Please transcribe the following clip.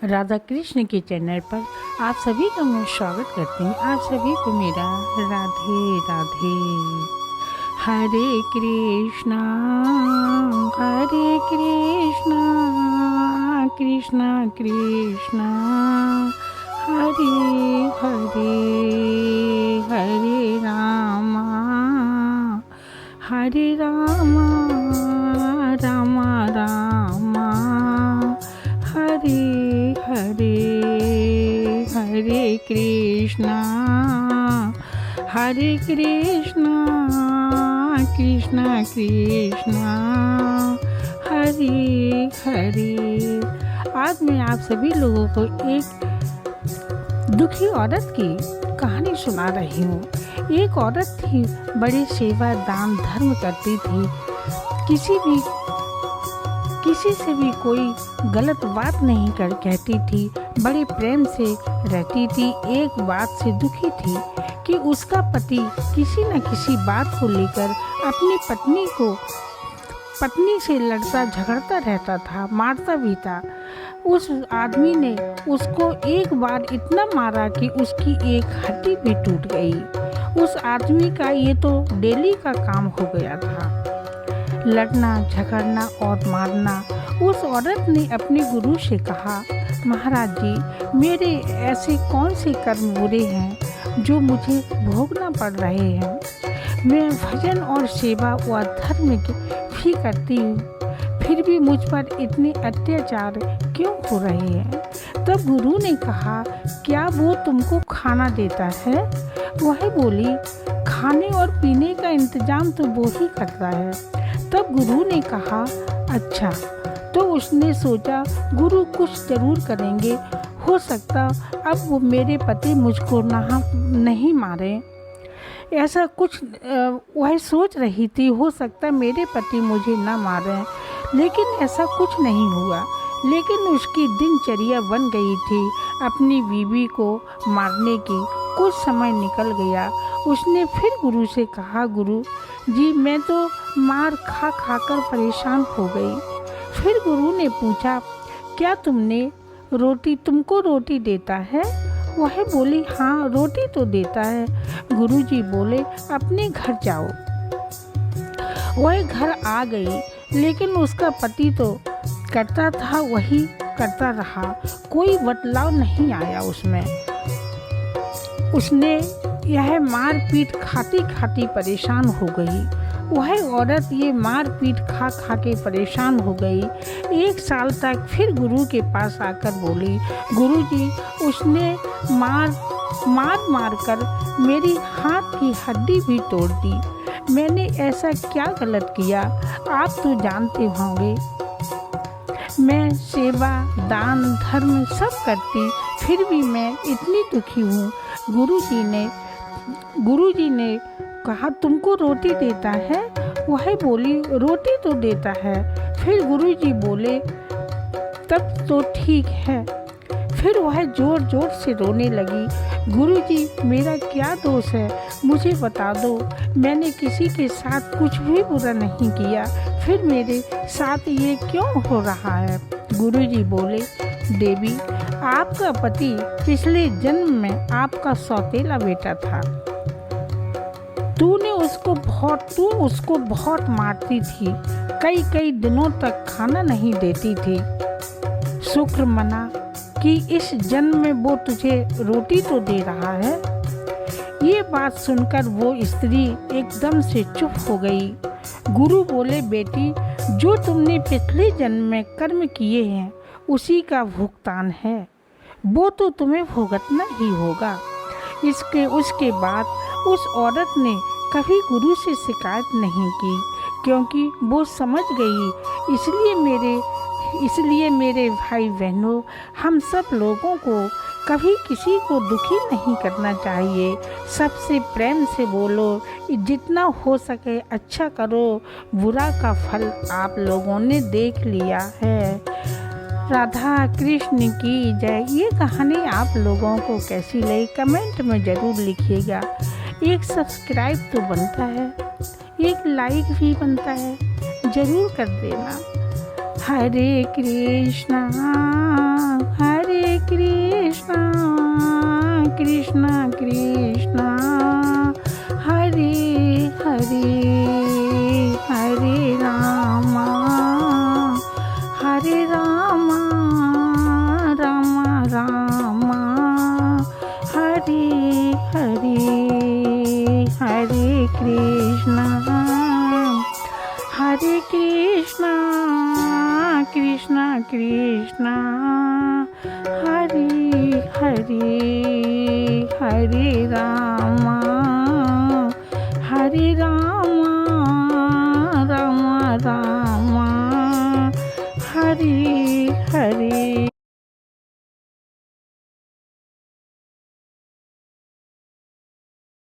राधा कृष्ण के चैनल पर आप सभी का मैं स्वागत करती हूँ। आप सभी को मेरा राधे राधे। हरे कृष्णा कृष्णा कृष्णा हरे हरे, हरे रामा रामा रामा हरे हरे, हरे कृष्णा कृष्णा कृष्णा हरे हरे। आज मैं आप सभी लोगों को एक दुखी औरत की कहानी सुना रही हूँ। एक औरत थी, बड़े सेवा दान धर्म करती थी। किसी से भी कोई गलत बात नहीं कहती थी, बड़े प्रेम से रहती थी। एक बात से दुखी थी कि उसका पति किसी न किसी बात को लेकर अपनी पत्नी से लड़ता झगड़ता रहता था, मारता भी था। उस आदमी ने उसको एक बार इतना मारा कि उसकी एक हड्डी भी टूट गई। उस आदमी का ये तो डेली का काम हो गया था, लड़ना झगड़ना और मारना। उस औरत ने अपने गुरु से कहा, महाराज जी, मेरे ऐसे कौन से कर्म बुरे हैं जो मुझे भोगना पड़ रहे हैं। मैं भजन और सेवा व धर्म भी करती हूँ, फिर भी मुझ पर इतने अत्याचार क्यों हो रहे हैं। तब गुरु ने कहा, क्या वो तुमको खाना देता है। वह बोली, खाने और पीने का इंतजाम तो वो ही करता है। तब गुरु ने कहा, अच्छा। तो उसने सोचा, गुरु कुछ जरूर करेंगे, हो सकता अब वो मेरे पति मुझको नहीं मारे। ऐसा कुछ वह सोच रही थी, हो सकता मेरे पति मुझे ना मारे, लेकिन ऐसा कुछ नहीं हुआ। लेकिन उसकी दिनचर्या बन गई थी अपनी बीवी को मारने की। कुछ समय निकल गया, उसने फिर गुरु से कहा, गुरु जी, मैं तो मार खा कर परेशान हो गई। फिर गुरु ने पूछा, क्या तुमको रोटी देता है। वह बोली, हाँ, रोटी तो देता है। गुरुजी बोले, अपने घर जाओ। वह घर आ गई, लेकिन उसका पति तो करता था वही करता रहा, कोई बदलाव नहीं आया उसमें। उसने यह मार पीट खाती परेशान हो गई। वह औरत ये मार पीट खा के परेशान हो गई। 1 साल तक फिर गुरु के पास आकर बोली, गुरुजी, उसने मार कर मेरी हाथ की हड्डी भी तोड़ दी। मैंने ऐसा क्या गलत किया, आप तो जानते होंगे। मैं सेवा दान धर्म सब करती, फिर भी मैं इतनी दुखी हूँ। गुरुजी ने कहा, तुमको रोटी देता है। वह बोली, रोटी तो देता है। फिर गुरुजी बोले, तब तो ठीक है। फिर वह जोर जोर से रोने लगी, गुरुजी, मेरा क्या दोष है, मुझे बता दो। मैंने किसी के साथ कुछ भी बुरा नहीं किया, फिर मेरे साथ ये क्यों हो रहा है। गुरुजी बोले, देवी, आपका पति पिछले जन्म में आपका सौतेला बेटा था। तू उसको बहुत मारती थी, कई दिनों तक खाना नहीं देती थी। शुक्र मना कि इस जन्म में वो तुझे रोटी तो दे रहा है। ये बात सुनकर वो स्त्री एकदम से चुप हो गई। गुरु बोले, बेटी, जो तुमने पिछले जन्म में कर्म किए हैं उसी का भुगतान है, वो तो तुम्हें भुगतना ही होगा। उसके बाद उस औरत ने कभी गुरु से शिकायत नहीं की, क्योंकि वो समझ गई। इसलिए मेरे भाई बहनों, हम सब लोगों को कभी किसी को दुखी नहीं करना चाहिए। सबसे प्रेम से बोलो, जितना हो सके अच्छा करो। बुरा का फल आप लोगों ने देख लिया है। राधा कृष्ण की जय। ये कहानी आप लोगों को कैसी लगी कमेंट में ज़रूर लिखिएगा। एक सब्सक्राइब तो बनता है, एक लाइक भी बनता है, ज़रूर कर देना। हरे कृष्णा हरे हरे कृष्णा कृष्णा कृष्णा हरे हरे हरे रामा हरे रामा रामा रामा